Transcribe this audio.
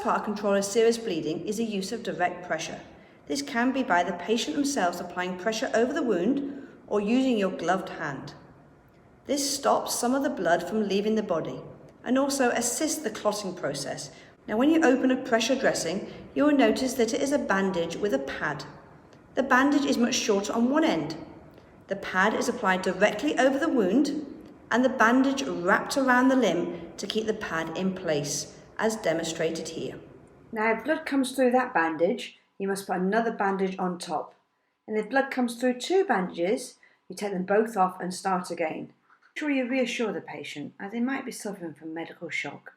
first part of controlling serious bleeding is the use of direct pressure. This can be by the patient themselves applying pressure over the wound or using your gloved hand. This stops some of the blood from leaving the body and also assists the clotting process. Now, when you open a pressure dressing, you will notice that it is a bandage with a pad. The bandage is much shorter on one end. The pad is applied directly over the wound and the bandage wrapped around the limb to keep the pad in place, as demonstrated here. Now, if blood comes through that bandage, you must put another bandage on top. And if blood comes through two bandages, you take them both off and start again. Make sure you reassure the patient, as they might be suffering from medical shock.